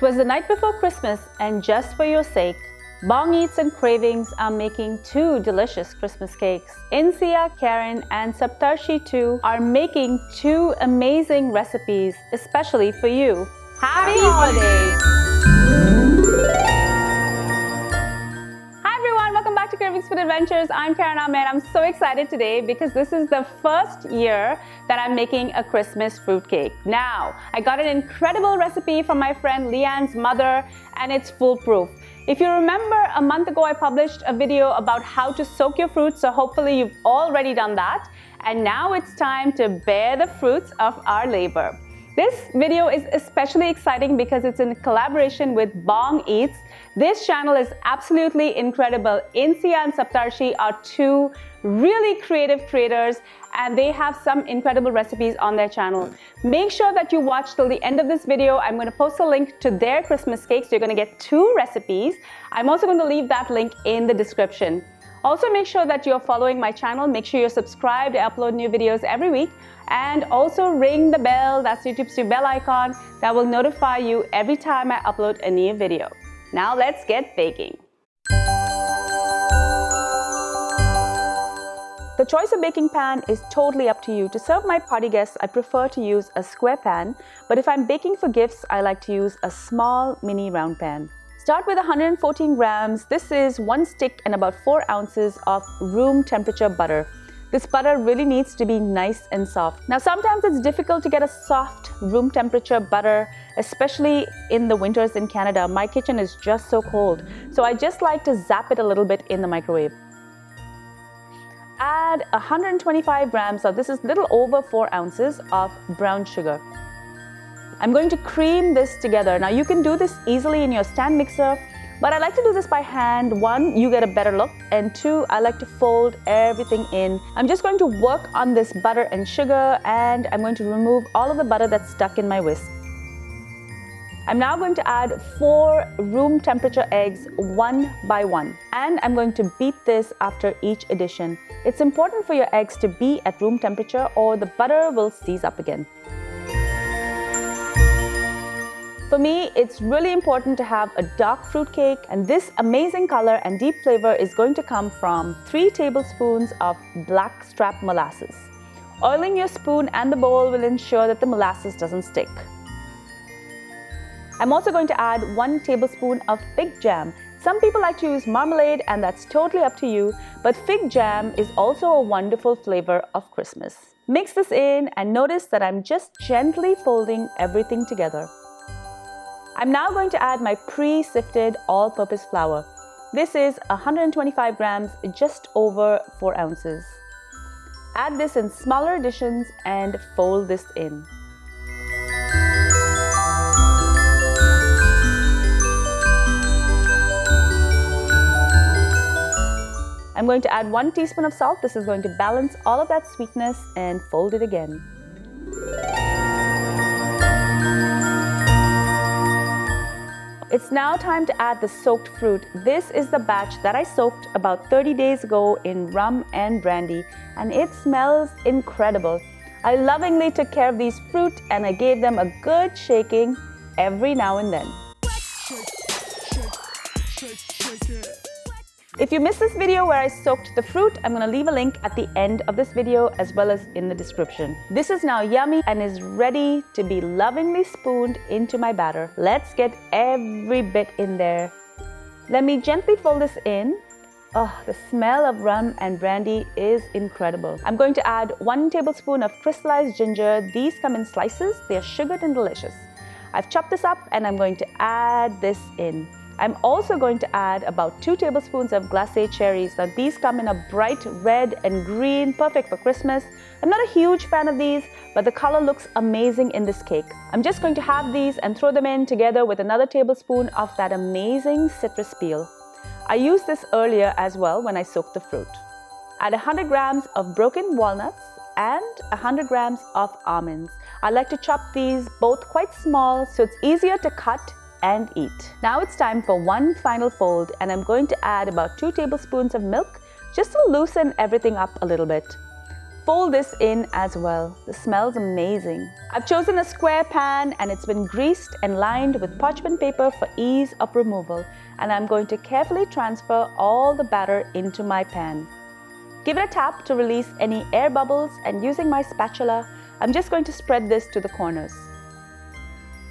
'Twas the night before Christmas, and just for your sake, Bong Eats and Cravings are making two delicious Christmas cakes. Insia, Karen, and Saptarshi too are making two amazing recipes especially for you. Happy holidays! Hi everyone, welcome back to Kravings Food Adventures. I'm Karen Ahmed. I'm so excited today because this is the first year that I'm making a Christmas fruitcake. Now, I got an incredible recipe from my friend Leanne's mother, and it's foolproof. If you remember, a month ago I published a video about how to soak your fruits, so hopefully you've already done that. And now it's time to bear the fruits of our labor. This video is especially exciting because it's in collaboration with Bong Eats. This channel is absolutely incredible. Insia and Saptarshi are two really creative creators, and they have some incredible recipes on their channel. Make sure that you watch till the end of this video. I'm going to post a link to their Christmas cake, so you're going to get two recipes. I'm also going to leave that link in the description. Also, make sure that you're following my channel. Make sure you're subscribed. I upload new videos every week. And also ring the bell, that's YouTube's new bell icon, that will notify you every time I upload a new video. Now let's get baking. The choice of baking pan is totally up to you. To serve my party guests, I prefer to use a square pan, but if I'm baking for gifts, I like to use a small mini round pan. Start with 114 grams. This is 1 stick and about 4 ounces of room temperature butter. This butter really needs to be nice and soft. Now, sometimes it's difficult to get a soft room temperature butter, especially in the winters in Canada. My kitchen is just so cold, so I just like to zap it a little bit in the microwave. Add 125 grams of, this is a little over 4 ounces of brown sugar. I'm going to cream this together. Now, you can do this easily in your stand mixer, but I like to do this by hand. 1, you get a better look, and 2, I like to fold everything in. I'm just going to work on this butter and sugar, and I'm going to remove all of the butter that's stuck in my whisk. I'm now going to add 4 room temperature eggs, 1 by 1, and I'm going to beat this after each addition. It's important for your eggs to be at room temperature or the butter will seize up again. For me, it's really important to have a dark fruit cake, and this amazing color and deep flavor is going to come from 3 tablespoons of Blackstrap Molasses. Oiling your spoon and the bowl will ensure that the molasses doesn't stick. I'm also going to add 1 tablespoon of fig jam. Some people like to use marmalade, and that's totally up to you, but fig jam is also a wonderful flavor of Christmas. Mix this in and notice that I'm just gently folding everything together. I'm now going to add my pre-sifted all-purpose flour. This is 125 grams, just over 4 ounces. Add this in smaller additions and fold this in. I'm going to add 1 teaspoon of salt. This is going to balance all of that sweetness, and fold it again. It's now time to add the soaked fruit. This is the batch that I soaked about 30 days ago in rum and brandy, and it smells incredible. I lovingly took care of these fruit, and I gave them a good shaking every now and then. If you missed this video where I soaked the fruit, I'm going to leave a link at the end of this video as well as in the description. This is now yummy and is ready to be lovingly spooned into my batter. Let's get every bit in there. Let me gently fold this in. Oh, the smell of rum and brandy is incredible. I'm going to add 1 tablespoon of crystallized ginger. These come in slices. They are sugared and delicious. I've chopped this up and I'm going to add this in. I'm also going to add about 2 tablespoons of glace cherries. Now, these come in a bright red and green, perfect for Christmas. I'm not a huge fan of these, but the color looks amazing in this cake. I'm just going to have these and throw them in together with another tablespoon of that amazing citrus peel. I used this earlier as well when I soaked the fruit. Add 100 grams of broken walnuts and 100 grams of almonds. I like to chop these both quite small so it's easier to cut and eat. Now it's time for 1 final fold, and I'm going to add about 2 tablespoons of milk just to loosen everything up a little bit. fold this in as well. This smells amazing. I've chosen a square pan and it's been greased and lined with parchment paper for ease of removal, and I'm going to carefully transfer all the batter into my pan. Give it a tap to release any air bubbles, and using my spatula, I'm just going to spread this to the corners.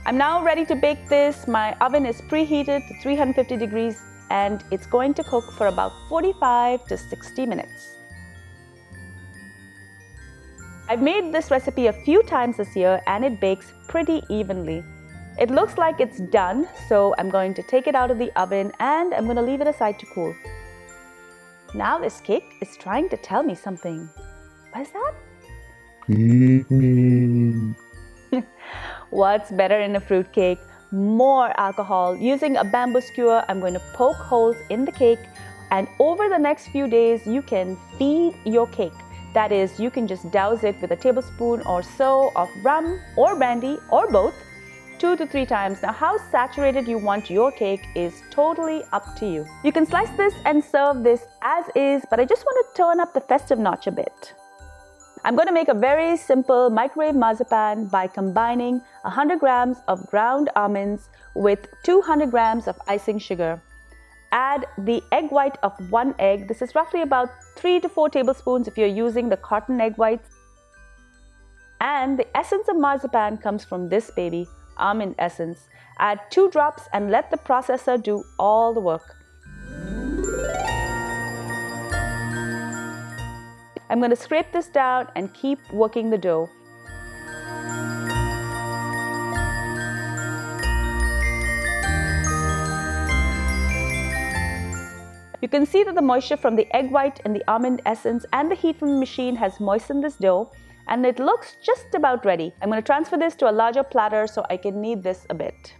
I'm now ready to bake this. My oven is preheated to 350 degrees and it's going to cook for about 45 to 60 minutes. I've made this recipe a few times this year and it bakes pretty evenly. It looks like it's done, so I'm going to take it out of the oven and I'm going to leave it aside to cool. Now this cake is trying to tell me something. What is that? What's better in a fruit cake? More alcohol. Using a bamboo skewer, I'm going to poke holes in the cake, and over the next few days, you can feed your cake. That is, you can just douse it with a tablespoon or so of rum or brandy or both 2 to 3 times. Now, how saturated you want your cake is totally up to you. You can slice this and serve this as is, but I just want to turn up the festive notch a bit. I'm going to make a very simple microwave marzipan by combining 100 grams of ground almonds with 200 grams of icing sugar. Add the egg white of 1 egg. This is roughly about 3 to 4 tablespoons if you're using the cotton egg whites. And the essence of marzipan comes from this baby, almond essence. Add 2 drops and let the processor do all the work. I'm going to scrape this down and keep working the dough. You can see that the moisture from the egg white and the almond essence and the heat from the machine has moistened this dough, and it looks just about ready. I'm going to transfer this to a larger platter so I can knead this a bit.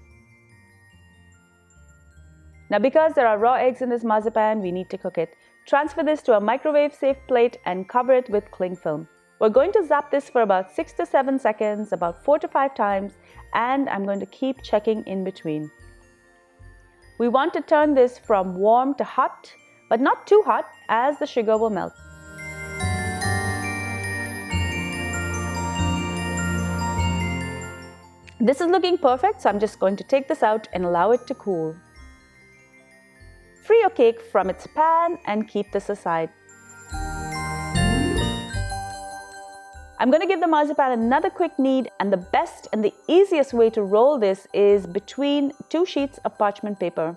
Now, because there are raw eggs in this marzipan, we need to cook it. Transfer this to a microwave-safe plate and cover it with cling film. We're going to zap this for about 6 to 7 seconds, about 4 to 5 times, and I'm going to keep checking in between. We want to turn this from warm to hot, but not too hot, as the sugar will melt. This is looking perfect, so I'm just going to take this out and allow it to cool. Free your cake from its pan and keep this aside. I'm going to give the marzipan another quick knead, and the best and the easiest way to roll this is between 2 sheets of parchment paper.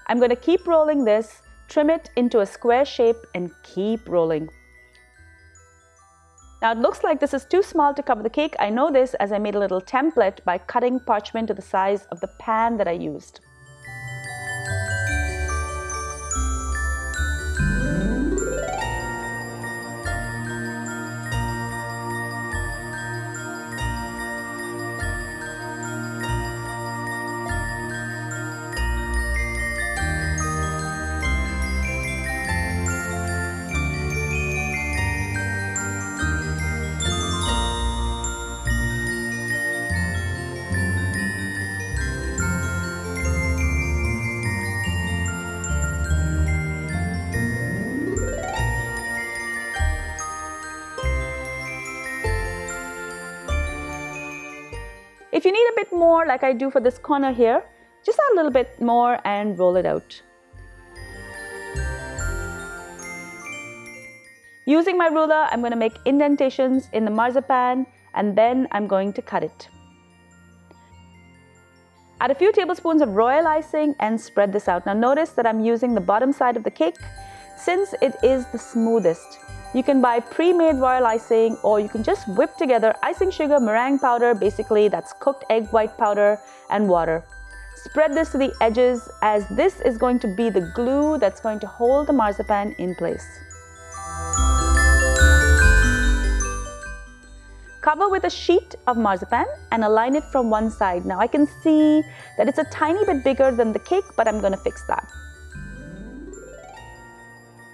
I'm going to keep rolling this, trim it into a square shape and keep rolling. Now it looks like this is too small to cover the cake. I know this as I made a little template by cutting parchment to the size of the pan that I used. If you need a bit more, like I do for this corner here, just add a little bit more and roll it out. Using my ruler, I'm going to make indentations in the marzipan and then I'm going to cut it. Add a few tablespoons of royal icing and spread this out. Now notice that I'm using the bottom side of the cake since it is the smoothest. You can buy pre-made royal icing, or you can just whip together icing sugar, meringue powder, basically that's cooked egg white powder, and water. Spread this to the edges, as this is going to be the glue that's going to hold the marzipan in place. Cover with a sheet of marzipan and align it from one side. Now I can see that it's a tiny bit bigger than the cake, but I'm going to fix that.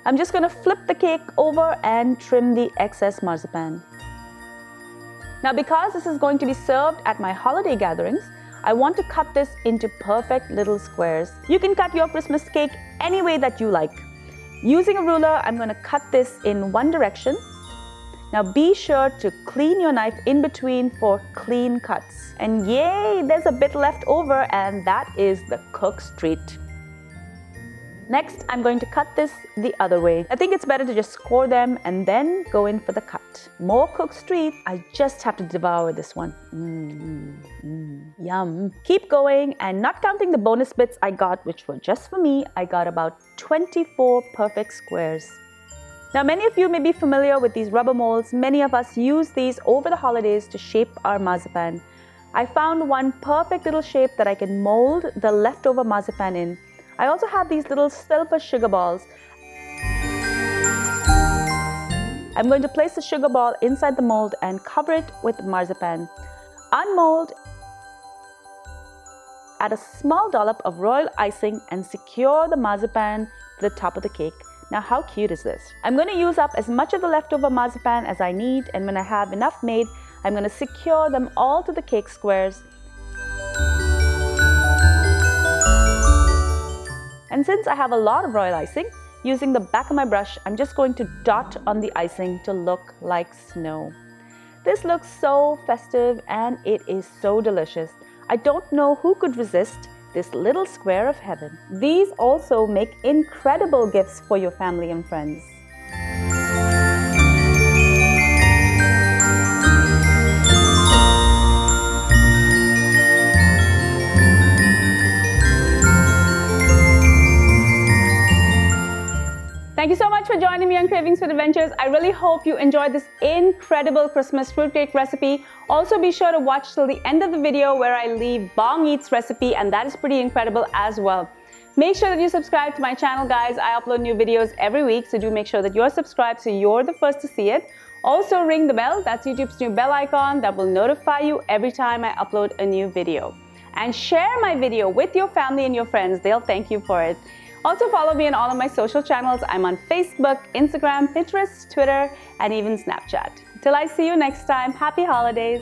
I'm just going to flip the cake over and trim the excess marzipan. Now because this is going to be served at my holiday gatherings, I want to cut this into perfect little squares. You can cut your Christmas cake any way that you like. Using a ruler, I'm going to cut this in one direction. Now be sure to clean your knife in between for clean cuts. And yay, there's a bit left over, and that is the cook's treat. Next, I'm going to cut this the other way. I think it's better to just score them and then go in for the cut. More cook's treat. I just have to devour this one. Yum. Keep going, and not counting the bonus bits I got, which were just for me, I got about 24 perfect squares. Now, many of you may be familiar with these rubber molds. Many of us use these over the holidays to shape our marzipan. I found one perfect little shape that I can mold the leftover marzipan in. I also have these little silver sugar balls. I'm going to place the sugar ball inside the mold and cover it with marzipan. Unmold, add a small dollop of royal icing and secure the marzipan to the top of the cake. Now, how cute is this? I'm going to use up as much of the leftover marzipan as I need, and when I have enough made, I'm going to secure them all to the cake squares. And since I have a lot of royal icing, using the back of my brush, I'm just going to dot on the icing to look like snow. This looks so festive and it is so delicious. I don't know who could resist this little square of heaven. These also make incredible gifts for your family and friends. Thank you so much for joining me on Cravings Food Adventures. I really hope you enjoyed this incredible Christmas fruitcake recipe. Also be sure to watch till the end of the video where I leave Bong Eats recipe, and that is pretty incredible as well. Make sure that you subscribe to my channel, guys. I upload new videos every week, so do make sure that you're subscribed so you're the first to see it. Also ring the bell, that's YouTube's new bell icon that will notify you every time I upload a new video. And share my video with your family and your friends. They'll thank you for it. Also follow me on all of my social channels. I'm on Facebook, Instagram, Pinterest, Twitter, and even Snapchat. Till I see you next time, happy holidays!